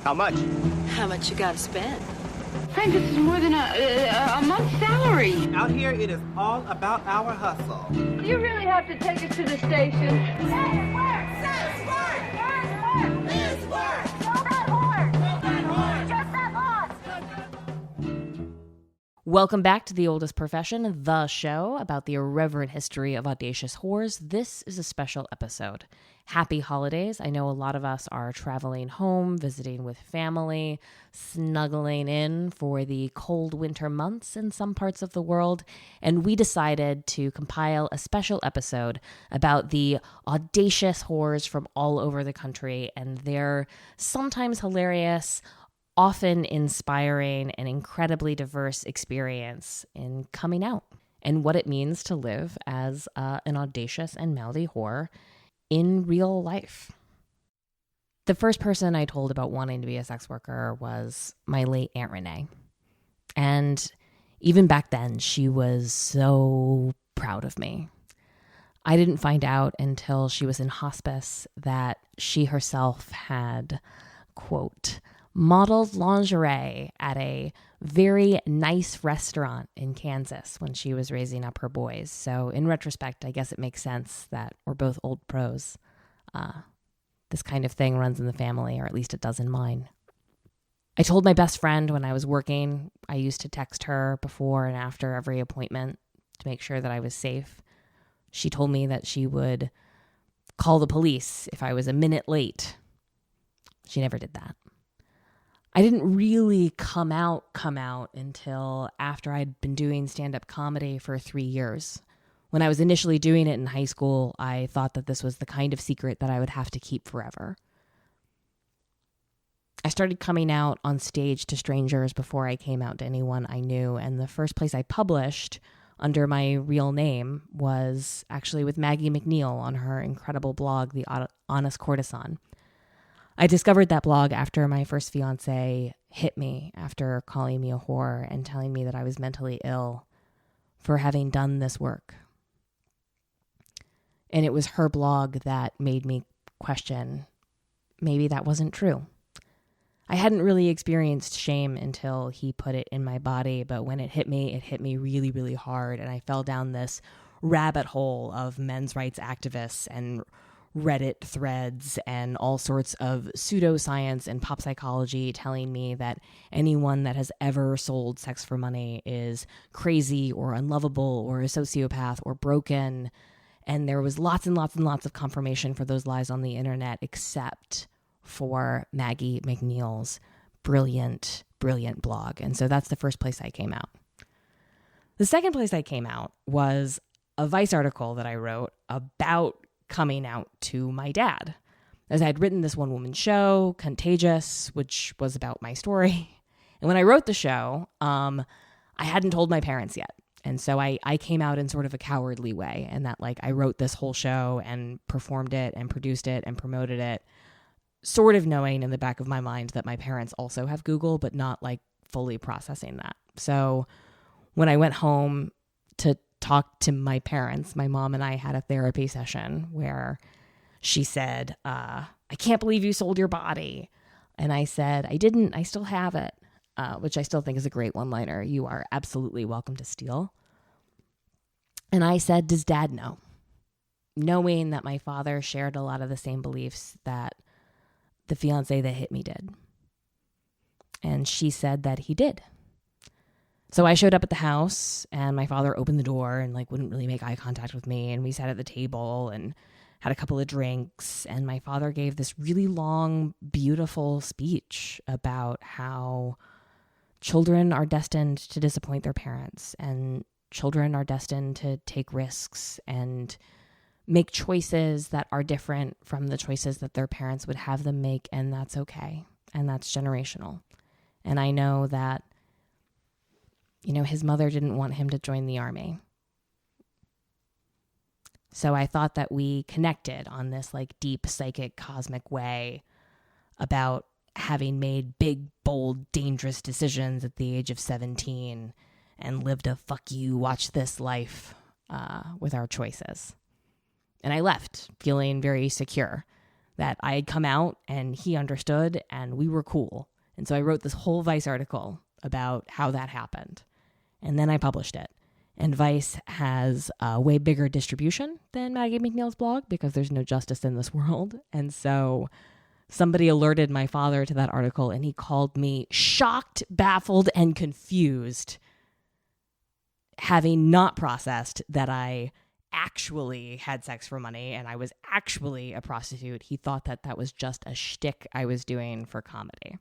How much? How much you gotta spend? Frank, this is more than a month's salary. Out here, it is all about our hustle. You really have to take us to the station. Welcome back to The Oldest Profession, the show about the irreverent history of audacious whores. This is a special episode. Happy holidays. I know a lot of us are traveling home, visiting with family, snuggling in for the cold winter months in some parts of the world, and we decided to compile a special episode about the audacious whores from all over the country and their sometimes hilarious, often inspiring and incredibly diverse experience in coming out and what it means to live as an audacious and mouthy whore in real life. The first person I told about wanting to be a sex worker was my late Aunt Renee. And even back then, she was so proud of me. I didn't find out until she was in hospice that she herself had, quote, modeled lingerie at a very nice restaurant in Kansas when she was raising up her boys. So in retrospect, I guess it makes sense that we're both old pros. This kind of thing runs in the family, or at least it does in mine. I told my best friend when I was working, I used to text her before and after every appointment to make sure that I was safe. She told me that she would call the police if I was a minute late. She never did that. I didn't really come out until after I'd been doing stand-up comedy for 3 years. When I was initially doing it in high school, I thought that this was the kind of secret that I would have to keep forever. I started coming out on stage to strangers before I came out to anyone I knew, and the first place I published under my real name was actually with Maggie McNeil on her incredible blog, The Honest Courtesan. I discovered that blog after my first fiance hit me after calling me a whore and telling me that I was mentally ill for having done this work. And it was her blog that made me question, maybe that wasn't true. I hadn't really experienced shame until he put it in my body, but when it hit me really, really hard, and I fell down this rabbit hole of men's rights activists and Reddit threads and all sorts of pseudoscience and pop psychology telling me that anyone that has ever sold sex for money is crazy or unlovable or a sociopath or broken. And there was lots and lots and lots of confirmation for those lies on the internet, except for Maggie McNeil's brilliant, brilliant blog. And so that's the first place I came out. The second place I came out was a Vice article that I wrote about coming out to my dad, as I had written this one-woman show, Contagious, which was about my story. And when I wrote the show, I hadn't told my parents yet. And so I came out in sort of a cowardly way, and that I wrote this whole show and performed it and produced it and promoted it, sort of knowing in the back of my mind that my parents also have Google, but not fully processing that. So when I went home to talk to my parents, my mom and I had a therapy session where she said, I can't believe you sold your body. And I said, I didn't, I still have it, which I still think is a great one-liner. You are absolutely welcome to steal. And I said, does Dad know? Knowing that my father shared a lot of the same beliefs that the fiance that hit me did. And she said that he did. So I showed up at the house, and my father opened the door and wouldn't really make eye contact with me. And we sat at the table and had a couple of drinks. And my father gave this really long, beautiful speech about how children are destined to disappoint their parents, and children are destined to take risks and make choices that are different from the choices that their parents would have them make. And that's okay. And that's generational. And I know that his mother didn't want him to join the army. So I thought that we connected on this deep psychic cosmic way about having made big, bold, dangerous decisions at the age of 17 and lived a fuck you, watch this life with our choices. And I left feeling very secure that I had come out and he understood and we were cool. And so I wrote this whole Vice article about how that happened. And then I published it. And Vice has a way bigger distribution than Maggie McNeil's blog because there's no justice in this world. And so somebody alerted my father to that article and he called me shocked, baffled, and confused, having not processed that I actually had sex for money and I was actually a prostitute. He thought that that was just a shtick I was doing for comedy.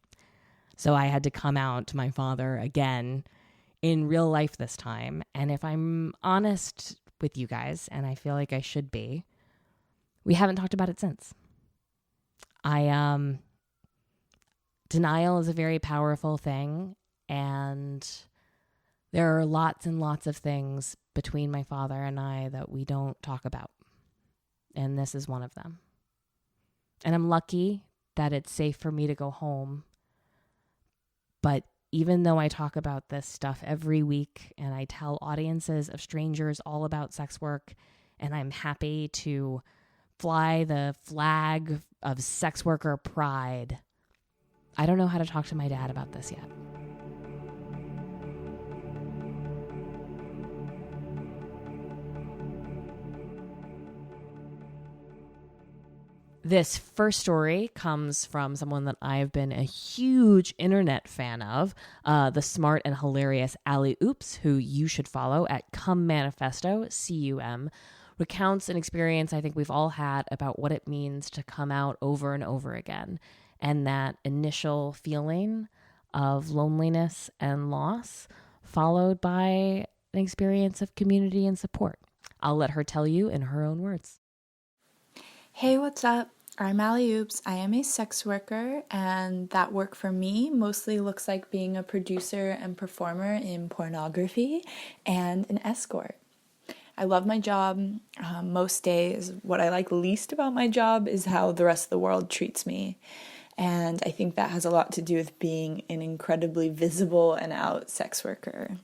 So I had to come out to my father again in real life this time. And if I'm honest with you guys, and I feel like I should be, we haven't talked about it since. Denial is a very powerful thing, and there are lots and lots of things between my father and I that we don't talk about. And this is one of them. And I'm lucky that it's safe for me to go home. But even though I talk about this stuff every week and I tell audiences of strangers all about sex work, and I'm happy to fly the flag of sex worker pride, I don't know how to talk to my dad about this yet. This first story comes from someone that I've been a huge internet fan of, the smart and hilarious Allie Oops, who you should follow at Cum Manifesto, C-U-M, recounts an experience I think we've all had about what it means to come out over and over again, and that initial feeling of loneliness and loss, followed by an experience of community and support. I'll let her tell you in her own words. Hey, what's up? I'm Allie Oops. I am a sex worker, and that work for me mostly looks like being a producer and performer in pornography and an escort. I love my job. Most days, what I like least about my job is how the rest of the world treats me. And I think that has a lot to do with being an incredibly visible and out sex worker.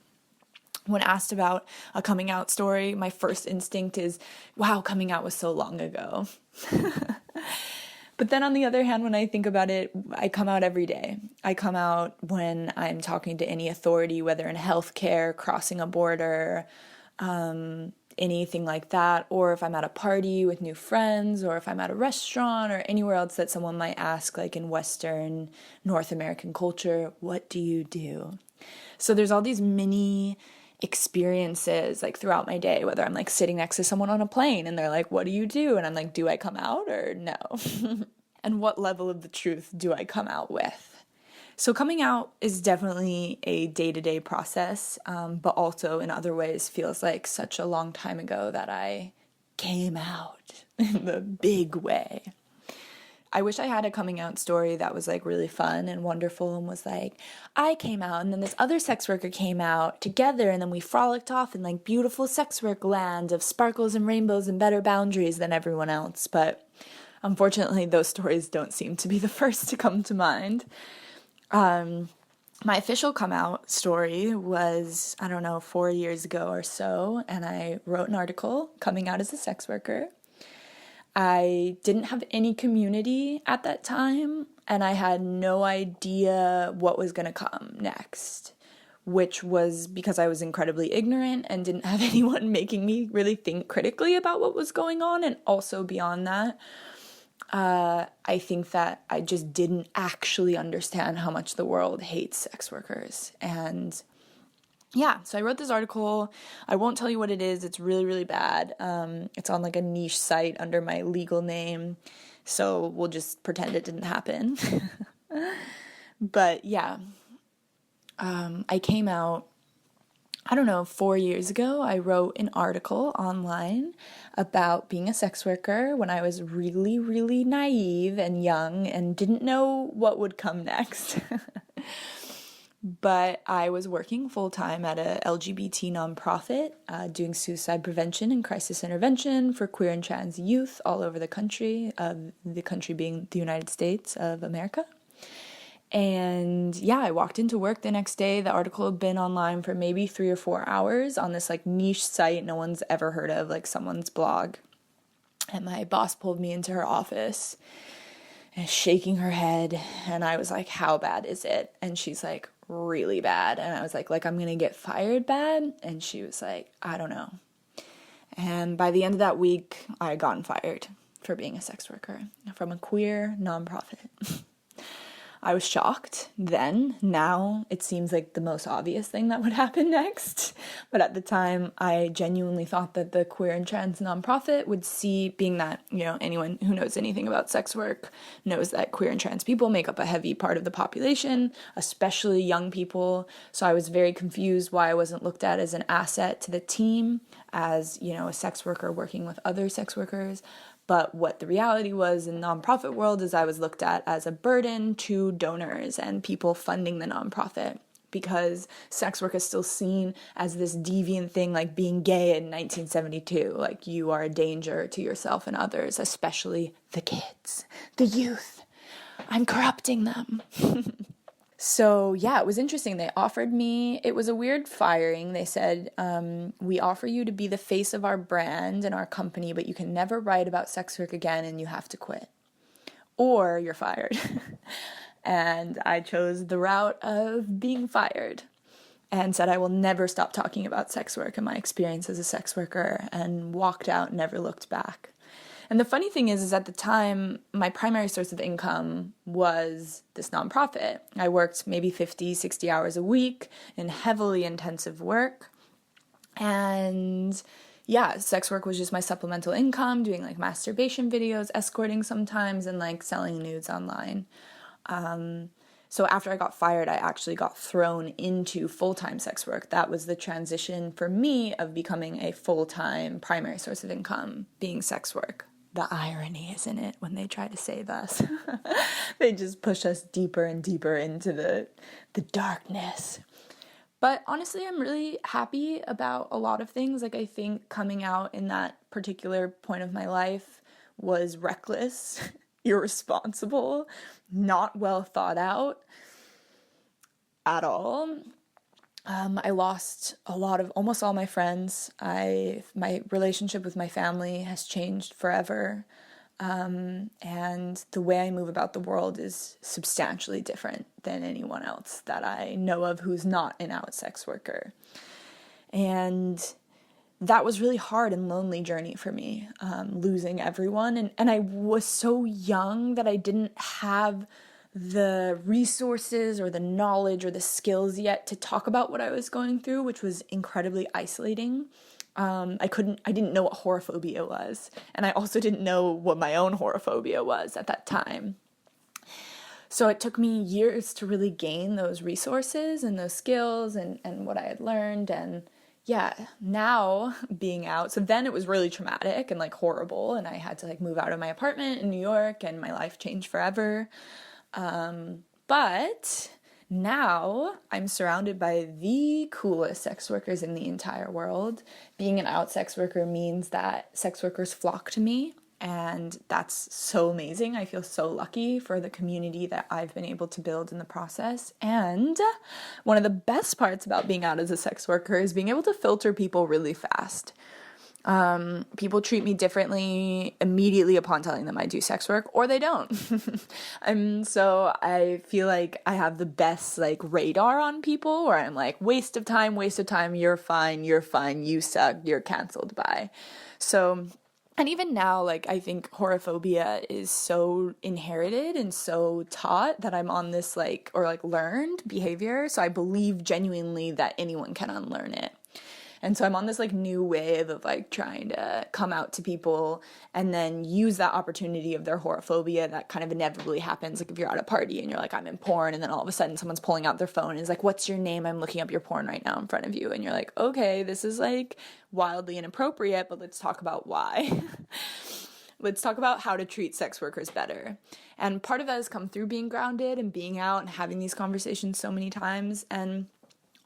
When asked about a coming out story, my first instinct is, wow, coming out was so long ago. But then on the other hand, when I think about it, I come out every day. I come out when I'm talking to any authority, whether in healthcare, crossing a border, anything like that, or if I'm at a party with new friends, or if I'm at a restaurant or anywhere else that someone might ask, like in Western North American culture, what do you do? So there's all these mini experiences like throughout my day, whether I'm like sitting next to someone on a plane and they're like, what do you do? And I'm like, do I come out or no? And what level of the truth do I come out with? So coming out is definitely a day-to-day process, but also in other ways feels like such a long time ago that I came out in the big way. I wish I had a coming out story that was like really fun and wonderful and was like, I came out and then this other sex worker came out together and then we frolicked off in like beautiful sex work land of sparkles and rainbows and better boundaries than everyone else. But unfortunately, those stories don't seem to be the first to come to mind. My official come out story was, 4 years ago or so, and I wrote an article coming out as a sex worker. I didn't have any community at that time, and I had no idea what was going to come next, which was because I was incredibly ignorant and didn't have anyone making me really think critically about what was going on. And also beyond that, I think that I just didn't actually understand how much the world hates sex workers. And yeah, so I wrote this article. I won't tell you what it is. It's really, really bad. It's on like a niche site under my legal name. So we'll just pretend it didn't happen. But yeah, I came out, 4 years ago. I wrote an article online about being a sex worker when I was really, really naive and young and didn't know what would come next. But I was working full-time at a LGBT nonprofit, doing suicide prevention and crisis intervention for queer and trans youth all over the country being the United States of America. And yeah, I walked into work the next day. The article had been online for maybe 3 or 4 hours on this like niche site no one's ever heard of, like someone's blog. And my boss pulled me into her office and shaking her head. And I was like, how bad is it? And she's like, really bad. And I was like, I'm going to get fired bad? And she was like, I don't know. And by the end of that week, I had gotten fired for being a sex worker from a queer nonprofit. I was shocked then. Now it seems like the most obvious thing that would happen next. But at the time, I genuinely thought that the queer and trans nonprofit would see, being that, anyone who knows anything about sex work knows that queer and trans people make up a heavy part of the population, especially young people. So I was very confused why I wasn't looked at as an asset to the team, as, a sex worker working with other sex workers. But what the reality was in the nonprofit world is I was looked at as a burden to donors and people funding the nonprofit, because sex work is still seen as this deviant thing, like being gay in 1972. Like, you are a danger to yourself and others, especially the kids, the youth. I'm corrupting them. So yeah, it was interesting. They offered me, it was a weird firing. They said, we offer you to be the face of our brand and our company, but you can never write about sex work again and you have to quit. Or you're fired. And I chose the route of being fired and said I will never stop talking about sex work and my experience as a sex worker, and walked out and never looked back. And the funny thing is at the time, my primary source of income was this nonprofit. I worked maybe 50, 60 hours a week in heavily intensive work. And yeah, sex work was just my supplemental income, doing like masturbation videos, escorting sometimes, and like selling nudes online. So after I got fired, I actually got thrown into full-time sex work. That was the transition for me of becoming a full-time primary source of income, being sex work. The irony, isn't it, when they try to save us? They just push us deeper and deeper into the darkness. But honestly, I'm really happy about a lot of things. Like, I think coming out in that particular point of my life was reckless, irresponsible, not well thought out at all. I lost almost all my friends. My relationship with my family has changed forever. And the way I move about the world is substantially different than anyone else that I know of who's not an out sex worker. And that was really hard and lonely journey for me, losing everyone. And I was so young that I didn't have the resources or the knowledge or the skills yet to talk about what I was going through, which was incredibly isolating. I didn't know what horophobia was. And I also didn't know what my own horophobia was at that time. So it took me years to really gain those resources and those skills and what I had learned. And yeah, now being out, so then it was really traumatic and like horrible. And I had to like move out of my apartment in New York and my life changed forever. But now I'm surrounded by the coolest sex workers in the entire world. Being an out sex worker means that sex workers flock to me, and that's so amazing. I feel so lucky for the community that I've been able to build in the process. And one of the best parts about being out as a sex worker is being able to filter people really fast. People treat me differently immediately upon telling them I do sex work, or they don't. And so I feel like I have the best like radar on people, where I'm like, waste of time, you're fine, you suck, you're canceled, bye. So, and even now, like, I think horophobia is so inherited and so taught that I'm on this like, or like learned behavior. So I believe genuinely that anyone can unlearn it. And so I'm on this like new wave of like trying to come out to people and then use that opportunity of their horophobia that kind of inevitably happens. Like if you're at a party and you're like, I'm in porn, and then all of a sudden someone's pulling out their phone and is like, what's your name? I'm looking up your porn right now in front of you. And you're like, okay, this is like wildly inappropriate, but let's talk about why. Let's talk about how to treat sex workers better. And part of that has come through being grounded and being out and having these conversations so many times. And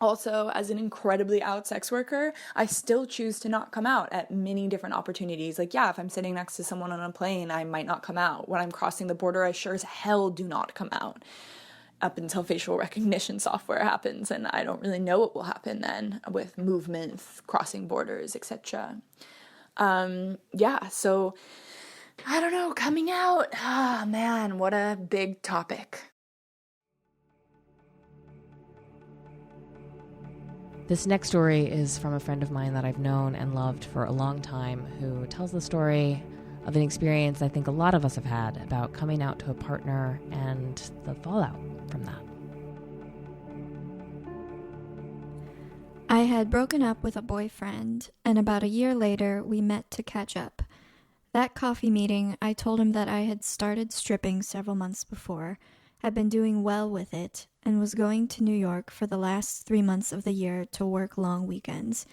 also, as an incredibly out sex worker, I still choose to not come out at many different opportunities. Like, yeah, if I'm sitting next to someone on a plane, I might not come out. When I'm crossing the border, I sure as hell do not come out. Up until facial recognition software happens, and I don't really know what will happen then with movements, crossing borders, etc. So I don't know, coming out. Ah, man, what a big topic. This next story is from a friend of mine that I've known and loved for a long time, who tells the story of an experience I think a lot of us have had about coming out to a partner and the fallout from that. I had broken up with a boyfriend, and about a year later, we met to catch up. That coffee meeting, I told him that I had started stripping several months before, had been doing well with it, and was going to New York for the last 3 months of the year to work long weekends.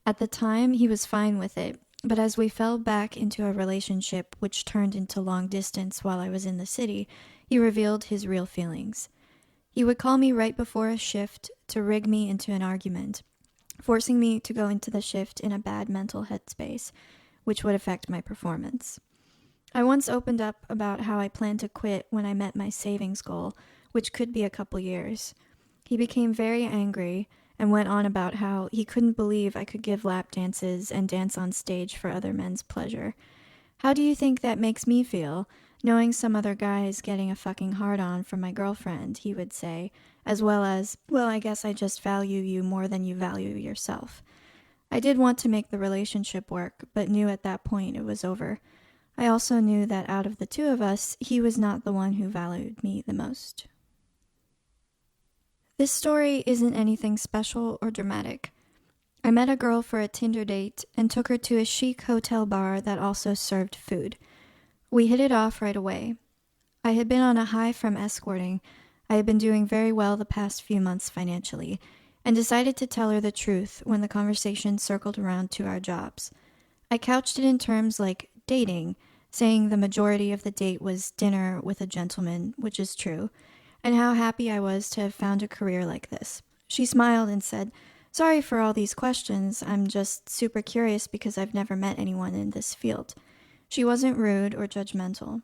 At the time, he was fine with it, but as we fell back into a relationship which turned into long distance while I was in the city, he revealed his real feelings. He would call me right before a shift to rig me into an argument, forcing me to go into the shift in a bad mental headspace, which would affect my performance. I once opened up about how I planned to quit when I met my savings goal, which could be a couple years. He became very angry and went on about how he couldn't believe I could give lap dances and dance on stage for other men's pleasure. How do you think that makes me feel, knowing some other guy is getting a fucking hard-on from my girlfriend, he would say, as well as, well, I guess I just value you more than you value yourself. I did want to make the relationship work, but knew at that point it was over. I also knew that out of the two of us, he was not the one who valued me the most. This story isn't anything special or dramatic. I met a girl for a Tinder date and took her to a chic hotel bar that also served food. We hit it off right away. I had been on a high from escorting. I had been doing very well the past few months financially, and decided to tell her the truth when the conversation circled around to our jobs. I couched it in terms like dating, saying the majority of the date was dinner with a gentleman, which is true, and how happy I was to have found a career like this. She smiled and said, "Sorry for all these questions. I'm just super curious because I've never met anyone in this field." She wasn't rude or judgmental.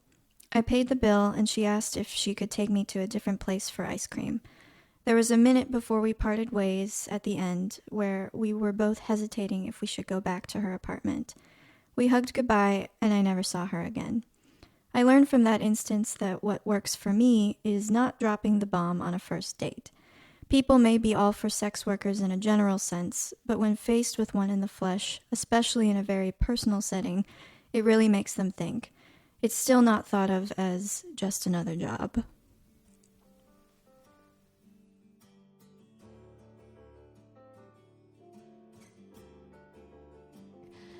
I paid the bill, and she asked if she could take me to a different place for ice cream. There was a minute before we parted ways at the end where we were both hesitating if we should go back to her apartment. We hugged goodbye, and I never saw her again. I learned from that instance that what works for me is not dropping the bomb on a first date. People may be all for sex workers in a general sense, but when faced with one in the flesh, especially in a very personal setting, it really makes them think. It's still not thought of as just another job.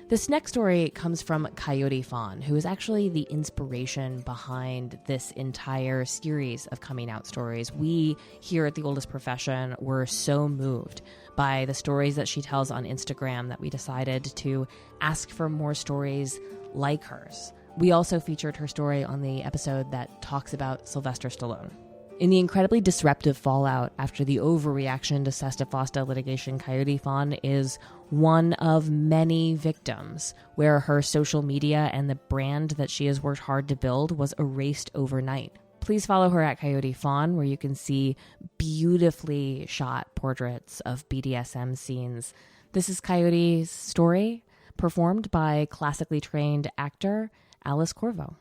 This next story comes from Coyote Fawn, who is actually the inspiration behind this entire series of coming out stories. We here at The Oldest Profession were so moved by the stories that she tells on Instagram that we decided to ask for more stories like hers. We also featured her story on the episode that talks about Sylvester Stallone. In the incredibly disruptive fallout after the overreaction to SESTA-FOSTA litigation, Coyote Fawn is one of many victims where her social media and the brand that she has worked hard to build was erased overnight. Please follow her at Coyote Fawn, where you can see beautifully shot portraits of BDSM scenes. This is Coyote's story, performed by classically trained actor Alice Corvo.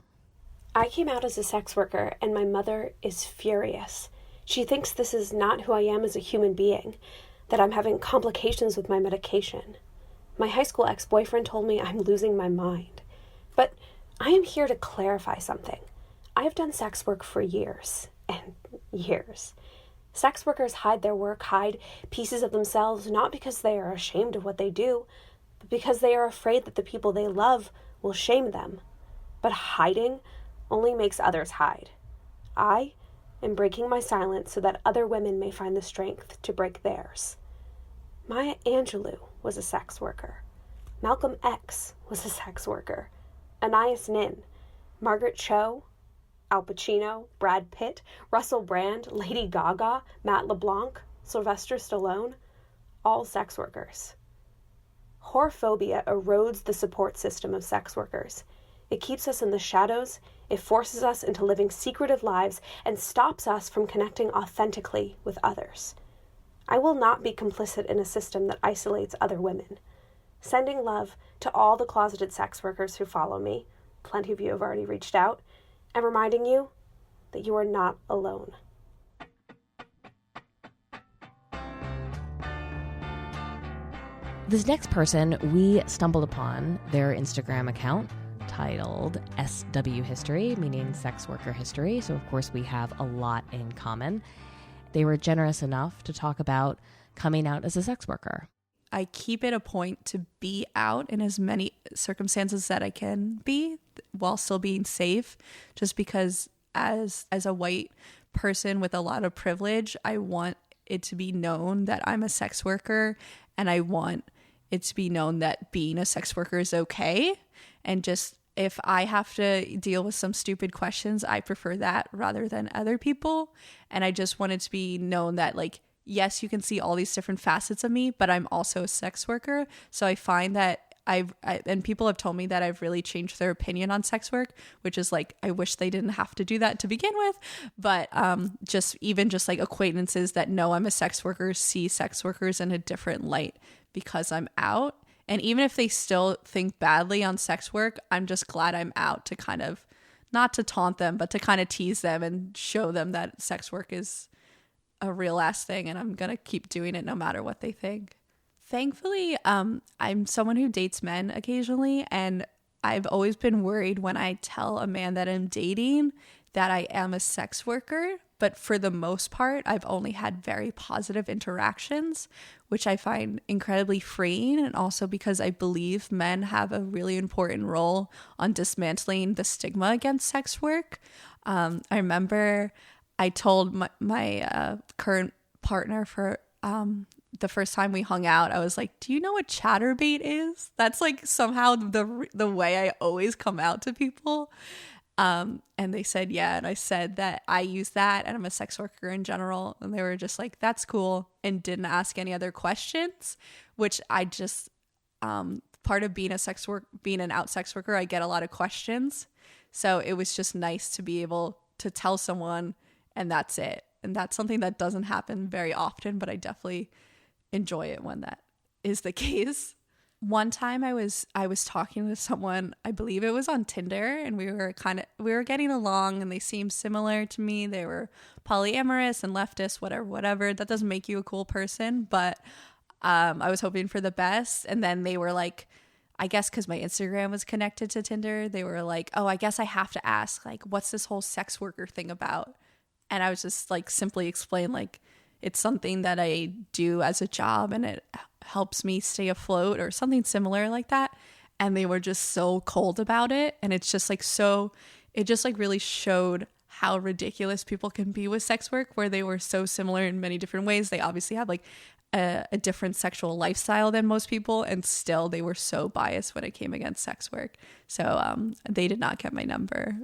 I came out as a sex worker, and my mother is furious. She thinks this is not who I am as a human being, that I'm having complications with my medication. My high school ex-boyfriend told me I'm losing my mind. But I am here to clarify something. I've done sex work for years and years. Sex workers hide their work, hide pieces of themselves, not because they are ashamed of what they do, but because they are afraid that the people they love will shame them. But hiding only makes others hide. I am breaking my silence so that other women may find the strength to break theirs. Maya Angelou was a sex worker. Malcolm X was a sex worker. Anais Nin, Margaret Cho, Al Pacino, Brad Pitt, Russell Brand, Lady Gaga, Matt LeBlanc, Sylvester Stallone, all sex workers. Whorephobia erodes the support system of sex workers. It keeps us in the shadows, it forces us into living secretive lives, and stops us from connecting authentically with others. I will not be complicit in a system that isolates other women. Sending love to all the closeted sex workers who follow me. plenty of you have already reached out, and reminding you that you are not alone. This next person, we stumbled upon their Instagram account titled SW History, meaning sex worker history. So, of course, we have a lot in common. They were generous enough to talk about coming out as a sex worker. I keep it a point to be out in as many circumstances that I can be while still being safe, just because as a white person with a lot of privilege, I want it to be known that I'm a sex worker, and I want it to be known that being a sex worker is okay. And just if I have to deal with some stupid questions, I prefer that rather than other people. And I just want it to be known that, like, yes, you can see all these different facets of me, but I'm also a sex worker. So I find that and people have told me that I've really changed their opinion on sex work, which is like, I wish they didn't have to do that to begin with. But just like acquaintances that know I'm a sex worker see sex workers in a different light because I'm out. And even if they still think badly on sex work, I'm just glad I'm out to kind of, not to taunt them, but to kind of tease them and show them that sex work is a real ass thing, and I'm going to keep doing it no matter what they think. Thankfully, I'm someone who dates men occasionally, and I've always been worried when I tell a man that I'm dating that I am a sex worker. But for the most part, I've only had very positive interactions, which I find incredibly freeing. And also because I believe men have a really important role on dismantling the stigma against sex work. I remember I told my current partner for the first time we hung out, I was like, do you know what chatterbait is? That's like somehow the way I always come out to people. And they said, yeah. And I said that I use that and I'm a sex worker in general. And they were just like, that's cool. And didn't ask any other questions, which I just, part of being an out sex worker, I get a lot of questions. So it was just nice to be able to tell someone and that's it. And that's something that doesn't happen very often, but I definitely enjoy it when that is the case. One time I was talking to someone, I believe it was on Tinder, and we were getting along and they seemed similar to me. They were polyamorous and leftist, whatever. That doesn't make you a cool person, but I was hoping for the best. And then they were like, I guess because my Instagram was connected to Tinder, they were like, oh, I guess I have to ask, like, what's this whole sex worker thing about? And I was just like, simply explain, like, it's something that I do as a job and it helps me stay afloat or something similar like that. And they were just so cold about it. And it's just like, it just like really showed how ridiculous people can be with sex work, where they were so similar in many different ways. They obviously have like a different sexual lifestyle than most people, and still they were so biased when it came against sex work. So they did not get my number.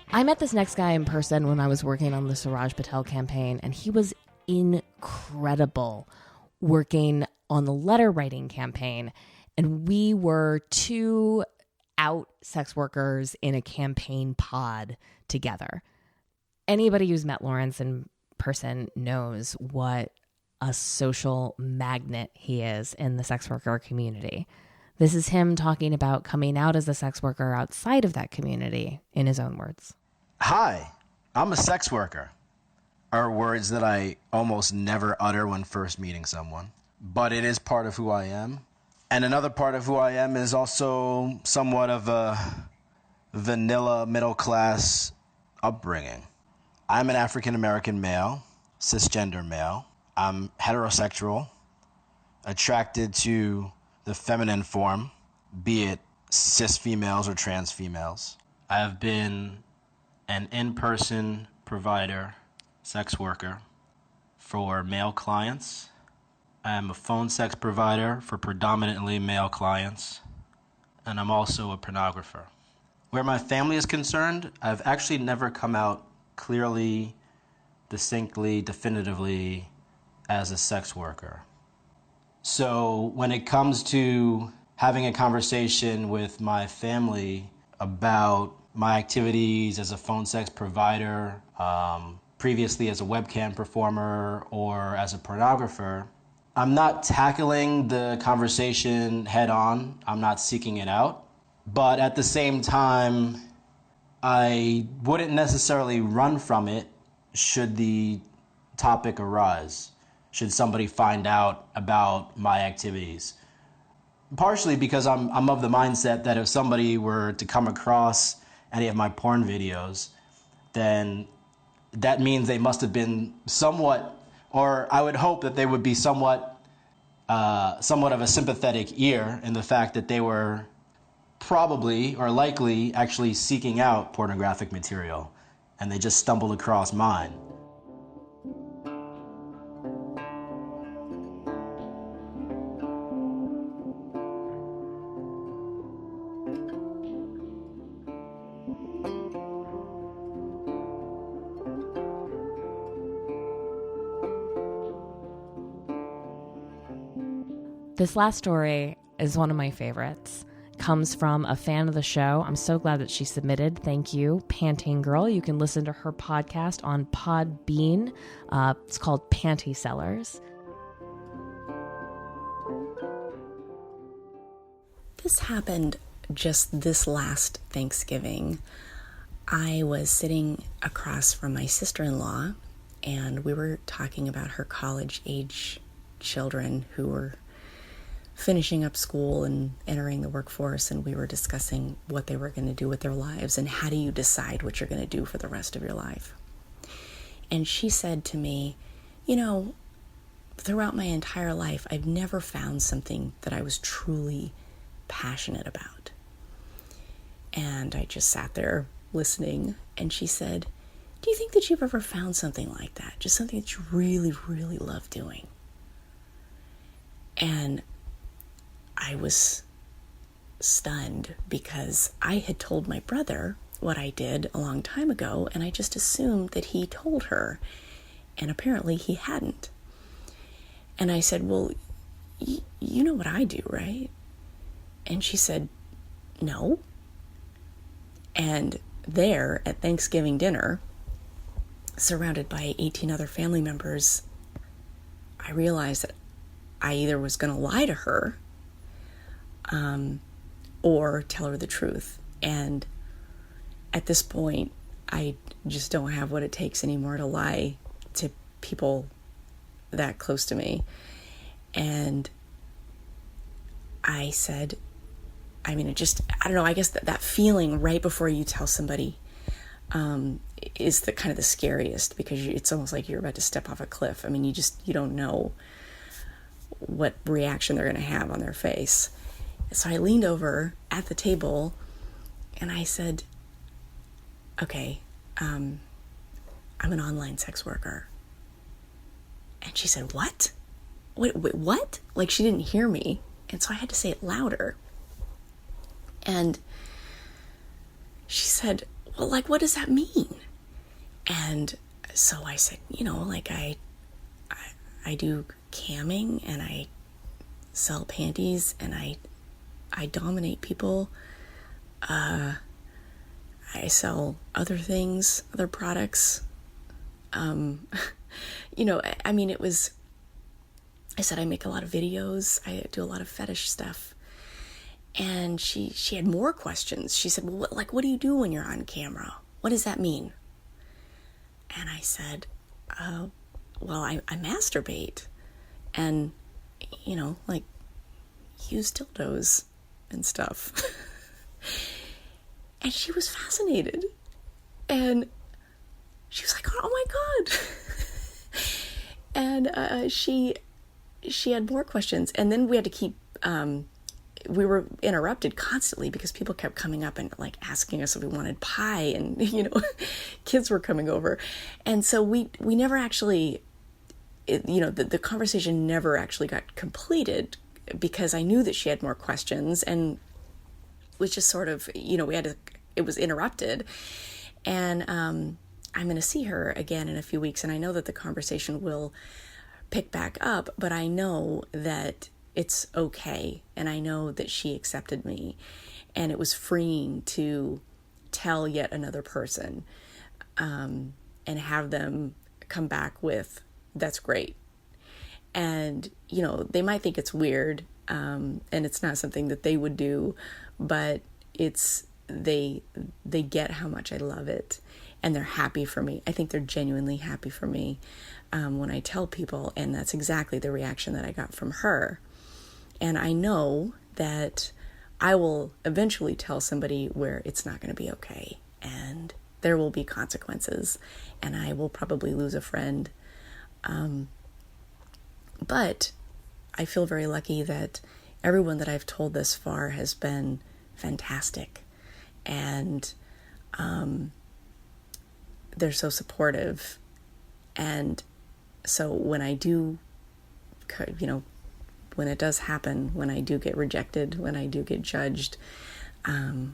I met this next guy in person when I was working on the Suraj Patel campaign, and he was incredible working on the letter writing campaign. And we were two out sex workers in a campaign pod together. Anybody who's met Lawrence in person knows what a social magnet he is in the sex worker community. This is him talking about coming out as a sex worker outside of that community, in his own words. Hi, I'm a sex worker, are words that I almost never utter when first meeting someone. But it is part of who I am. And another part of who I am is also somewhat of a vanilla middle-class upbringing. I'm an African-American male, cisgender male. I'm heterosexual, attracted to the feminine form, be it cis females or trans females. I have been an in-person provider, sex worker for male clients. I am a phone sex provider for predominantly male clients, and I'm also a pornographer. Where my family is concerned, I've actually never come out clearly, distinctly, definitively as a sex worker. So when it comes to having a conversation with my family about my activities as a phone sex provider, previously as a webcam performer or as a pornographer, I'm not tackling the conversation head on. I'm not seeking it out. But at the same time, I wouldn't necessarily run from it should the topic arise, should somebody find out about my activities. Partially because I'm of the mindset that if somebody were to come across any of my porn videos, then that means they must have been somewhat, or I would hope that they would be somewhat of a sympathetic ear in the fact that they were probably or likely actually seeking out pornographic material, and they just stumbled across mine. This last story is one of my favorites. Comes from a fan of the show. I'm so glad that she submitted. Thank you, Panting Girl. You can listen to her podcast on Podbean. It's called Panty Sellers. This happened just this last Thanksgiving. I was sitting across from my sister-in-law, and we were talking about her college-age children who were finishing up school and entering the workforce, and we were discussing what they were going to do with their lives and how do you decide what you're going to do for the rest of your life. And she said to me, throughout my entire life, I've never found something that I was truly passionate about. And I just sat there listening, and she said, do you think that you've ever found something like that? Just something that you really, really love doing? And I was stunned because I had told my brother what I did a long time ago, and I just assumed that he told her, and apparently he hadn't. And I said, well, you know what I do, right? And she said, no. And there at Thanksgiving dinner, surrounded by 18 other family members, I realized that I either was going to lie to her or tell her the truth. And at this point, I just don't have what it takes anymore to lie to people that close to me. And I said, I don't know, I guess that feeling right before you tell somebody is the kind of the scariest, because it's almost like you're about to step off a cliff. I mean, you don't know what reaction they're going to have on their face. So I leaned over at the table and I said, okay, I'm an online sex worker. And she said, what? Wait, what? Like, she didn't hear me. And so I had to say it louder. And she said, well, like, what does that mean? And so I said, I do camming, and I sell panties, and I dominate people. I sell other things, other products. I said I make a lot of videos. I do a lot of fetish stuff. And she had more questions. She said, well, what do you do when you're on camera? What does that mean? And I said, well, I masturbate and, use dildos and stuff. And she was fascinated. And she was like, oh my God. And she had more questions. And then we had to keep, we were interrupted constantly because people kept coming up and asking us if we wanted pie, and, kids were coming over. And so we never actually, the conversation never actually got completed because I knew that she had more questions, and was just sort of, it was interrupted. And I'm going to see her again in a few weeks, and I know that the conversation will pick back up, but I know that it's okay, and I know that she accepted me, and it was freeing to tell yet another person. And and have them come back with, "That's great." And, you know, they might think it's weird, and it's not something that they would do, but they get how much I love it, and they're happy for me. I think they're genuinely happy for me when I tell people, and that's exactly the reaction that I got from her. And I know that I will eventually tell somebody where it's not going to be okay, and there will be consequences, and I will probably lose a friend. But I feel very lucky that everyone that I've told this far has been fantastic, and they're so supportive. And so when I do, you know, when it does happen, when I do get rejected, when I do get judged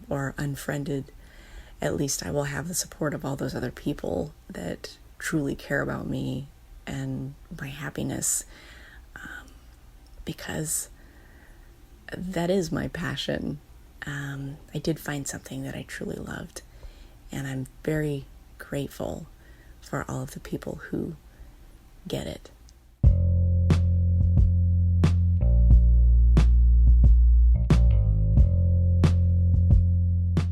or unfriended, at least I will have the support of all those other people that truly care about me and my happiness, because that is my passion. I did find something that I truly loved, and I'm very grateful for all of the people who get it.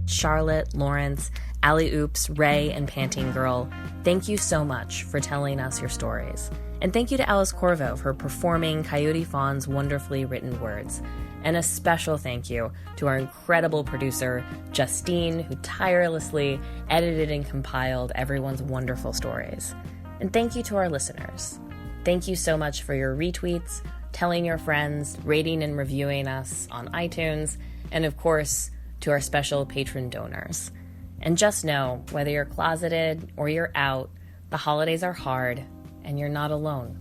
Charlotte, Lawrence, Allie Oops, Ray, and Panting Girl, thank you so much for telling us your stories. And thank you to Alice Corvo for performing Coyote Fawn's wonderfully written words. And a special thank you to our incredible producer, Justine, who tirelessly edited and compiled everyone's wonderful stories. And thank you to our listeners. Thank you so much for your retweets, telling your friends, rating and reviewing us on iTunes, and of course, to our special patron donors. And just know, whether you're closeted or you're out, the holidays are hard, and you're not alone.